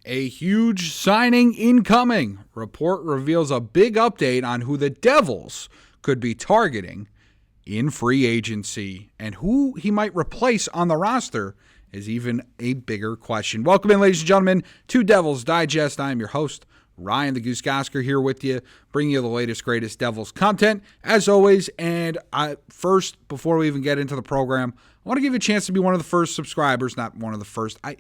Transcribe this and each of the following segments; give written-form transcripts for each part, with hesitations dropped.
A huge signing incoming. Report reveals a big update on who the Devils could be targeting in free agency, and who he might replace on the roster is even a bigger question. Welcome in, ladies and gentlemen, to Devils Digest. I am your host, Ryan the Gosiker, here with you, bringing you the latest, greatest Devils content, as always. And first, before we even get into the program, I want to give you a chance to be one of the first subscribers, not one of the first. I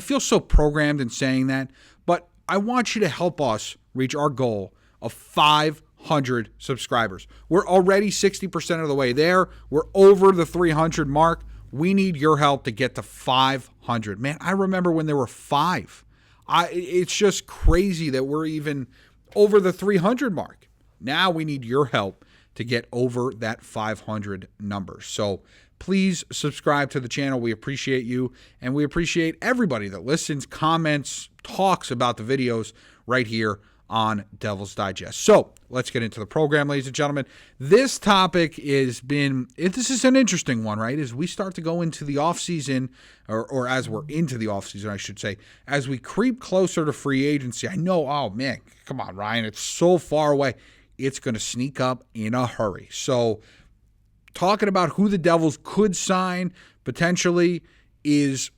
feel so programmed in saying that, but I want you to help us reach our goal of 500 subscribers. We're already 60% of the way there. We're over the 300 mark. We need your help to get to 500. Man, I remember when there were 5. It's just crazy that we're even over the 300 mark. Now we need your help to get over that 500 number. So please subscribe to the channel. We appreciate you, and we appreciate everybody that listens, comments, talks about the videos right here on Devils Digest. So let's get into the program, ladies and gentlemen. This topic this is an interesting one, right? As we start to go into the offseason, or as we're into the offseason, I should say, as we creep closer to free agency. I know, oh man, come on, Ryan, it's so far away. It's going to sneak up in a hurry. So talking about who the Devils could sign potentially is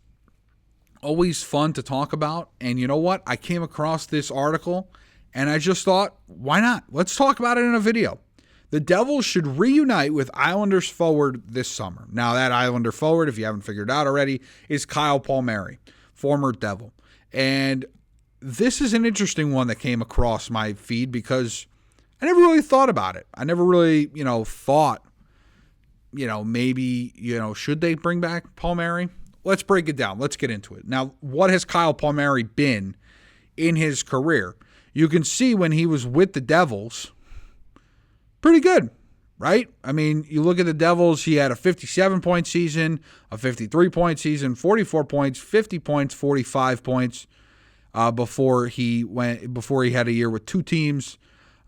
always fun to talk about. And you know what? I came across this article and I just thought, why not? Let's talk about it in a video. The Devils should reunite with Islanders forward this summer. Now, that Islander forward, if you haven't figured out already, is Kyle Palmari, former Devil. And this is an interesting one that came across my feed because I never really thought about it. I never really, thought, maybe, should they bring back Palmari? Let's break it down. Let's get into it. Now, what has Kyle Palmari been in his career? You can see when he was with the Devils, pretty good, right? I mean, you look at the Devils, he had a 57-point season, a 53-point season, 44 points, 50 points, 45 points before he had a year with two teams.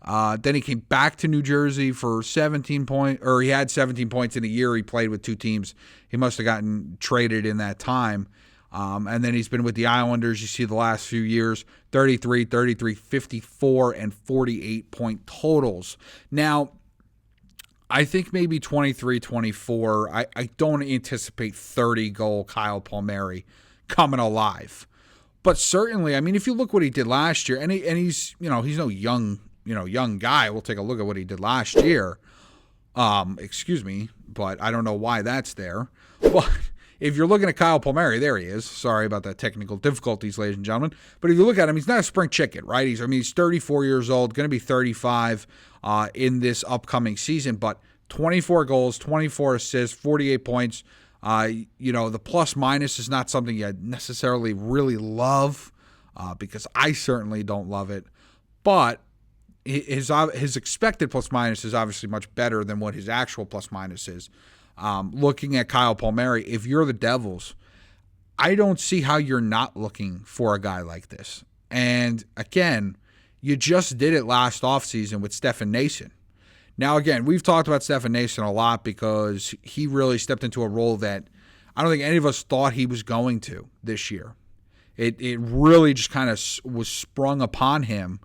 Then he came back to New Jersey for 17 points, or he had 17 points in a year. He played with two teams. He must have gotten traded in that time. And then he's been with the Islanders. You see the last few years, 33, 54, and 48-point totals. Now, I think maybe 23, 24. I don't anticipate 30-goal Kyle Palmari coming alive. But certainly, I mean, if you look what he did last year, and he's he's no young guy. We'll take a look at what he did last year. Excuse me, but I don't know why that's there. But if you're looking at Kyle Palmari, there he is. Sorry about that technical difficulties, ladies and gentlemen. But if you look at him, he's not a spring chicken, right? He's 34 years old, going to be 35 in this upcoming season. But 24 goals, 24 assists, 48 points. The plus minus is not something you necessarily really love because I certainly don't love it. But his expected plus minus is obviously much better than what his actual plus minus is. Looking at Kyle Palmari, if you're the Devils, I don't see how you're not looking for a guy like this. And again, you just did it last offseason with Stefan Nason. Now, again, we've talked about Stefan Nason a lot because he really stepped into a role that I don't think any of us thought he was going to this year. It really just kind of was sprung upon him.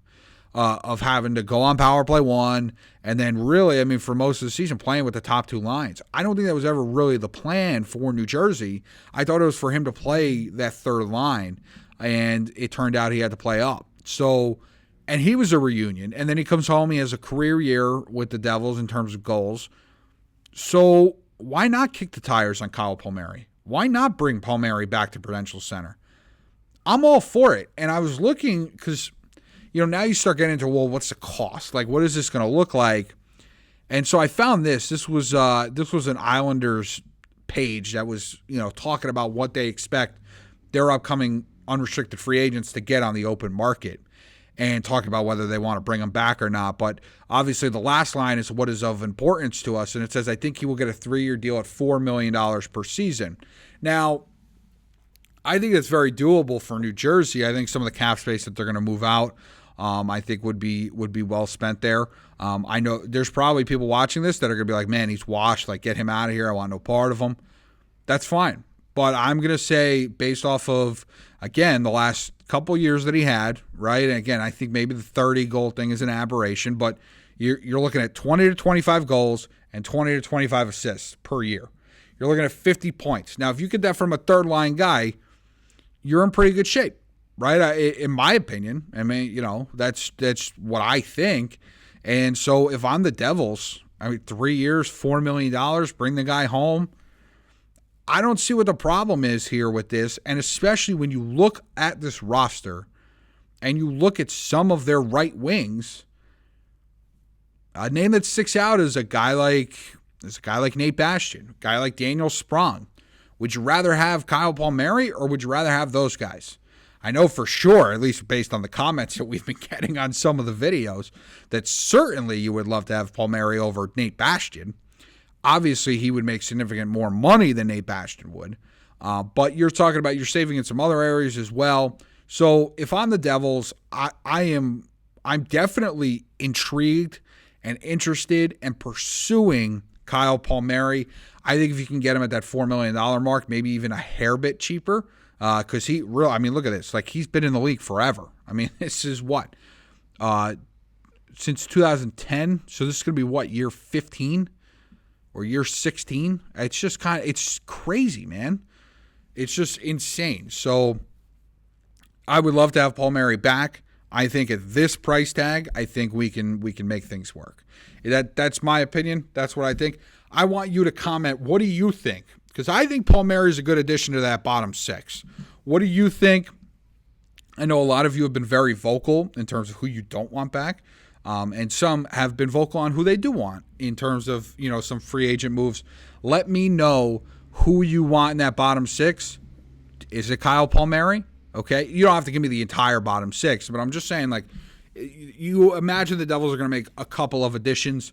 Of having to go on power play one, and then really, for most of the season, playing with the top two lines. I don't think that was ever really the plan for New Jersey. I thought it was for him to play that third line, and it turned out he had to play up. So, and he was a reunion, and then he comes home, he has a career year with the Devils in terms of goals. So, why not kick the tires on Kyle Palmari? Why not bring Palmari back to Prudential Center? I'm all for it, and I was looking, because now you start getting into, well, what's the cost? Like, what is this going to look like? And so I found this. This was an Islanders page that was, talking about what they expect their upcoming unrestricted free agents to get on the open market and talking about whether they want to bring them back or not. But obviously the last line is what is of importance to us. And it says, I think he will get a 3-year deal at $4 million per season. Now, I think that's very doable for New Jersey. I think some of the cap space that they're going to move out, I think would be well spent there. I know there's probably people watching this that are going to be like, man, he's washed. Like, get him out of here. I want no part of him. That's fine. But I'm going to say, based off of, again, the last couple years that he had, right? And again, I think maybe the 30-goal thing is an aberration, but you're looking at 20 to 25 goals and 20 to 25 assists per year. You're looking at 50 points. Now, if you get that from a third-line guy, you're in pretty good shape, right? In my opinion. I mean, that's what I think. And so if I'm the Devils, 3 years, $4 million, bring the guy home. I don't see what the problem is here with this, and especially when you look at this roster and you look at some of their right wings, a name that sticks out is a guy like Nate Bastian, a guy like Daniel Sprong. Would you rather have Kyle Palmari or would you rather have those guys? I know for sure, at least based on the comments that we've been getting on some of the videos, that certainly you would love to have Palmari over Nate Bastian. Obviously, he would make significant more money than Nate Bastian would. But you're talking about you're saving in some other areas as well. So if I'm the Devils, I'm definitely intrigued and interested in pursuing Kyle Palmari. I think if you can get him at that $4 million mark, maybe even a hair bit cheaper, because look at this. Like, he's been in the league forever. I mean, this is what? Since 2010. So this is going to be what, year 15 or year 16? It's just it's crazy, man. It's just insane. So I would love to have Palmari back. I think at this price tag, I think we can make things work. That's my opinion. That's what I think. I want you to comment. What do you think? Because I think Palmari is a good addition to that bottom six. What do you think? I know a lot of you have been very vocal in terms of who you don't want back. And some have been vocal on who they do want in terms of, some free agent moves. Let me know who you want in that bottom six. Is it Kyle Palmari? Okay. You don't have to give me the entire bottom six, but I'm just saying, like, you imagine the Devils are going to make a couple of additions.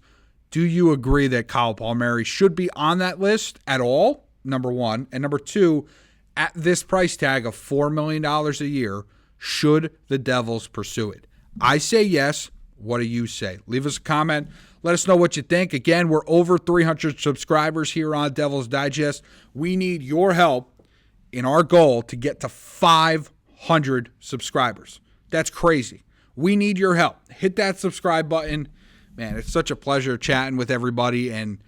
Do you agree that Kyle Palmari should be on that list at all? Number one. And number two, at this price tag of $4 million a year, should the Devils pursue it? I say yes. What do you say? Leave us a comment. Let us know what you think. Again, we're over 300 subscribers here on Devil's Digest. We need your help in our goal to get to 500 subscribers. That's crazy. We need your help. Hit that subscribe button. Man, it's such a pleasure chatting with everybody, and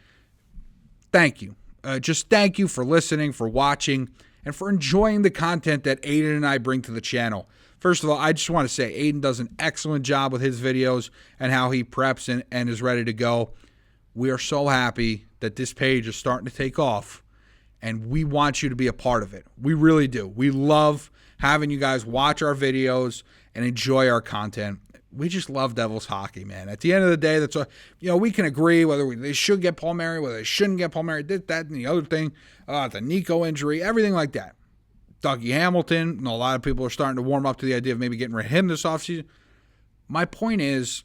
thank you. Just thank you for listening, for watching, and for enjoying the content that Aiden and I bring to the channel. First of all, I just want to say Aiden does an excellent job with his videos and how he preps and is ready to go. We are so happy that this page is starting to take off, and we want you to be a part of it. We really do. We love having you guys watch our videos and enjoy our content. We just love Devils hockey, man. At the end of the day, that's we can agree whether they should get Palmari, whether they shouldn't get Palmari, that, and the other thing, the Nico injury, everything like that. Dougie Hamilton, a lot of people are starting to warm up to the idea of maybe getting rid of him this offseason. My point is,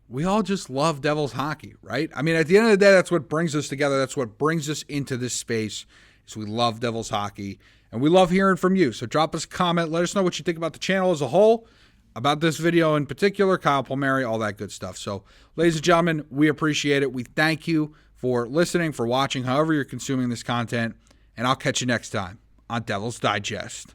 we all just love Devils hockey, right? I mean, at the end of the day, that's what brings us together. That's what brings us into this space, is we love Devils hockey, and we love hearing from you. So drop us a comment. Let us know what you think about the channel as a whole, about this video in particular, Kyle Palmari, all that good stuff. So, ladies and gentlemen, we appreciate it. We thank you for listening, for watching, however you're consuming this content, and I'll catch you next time on Devil's Digest.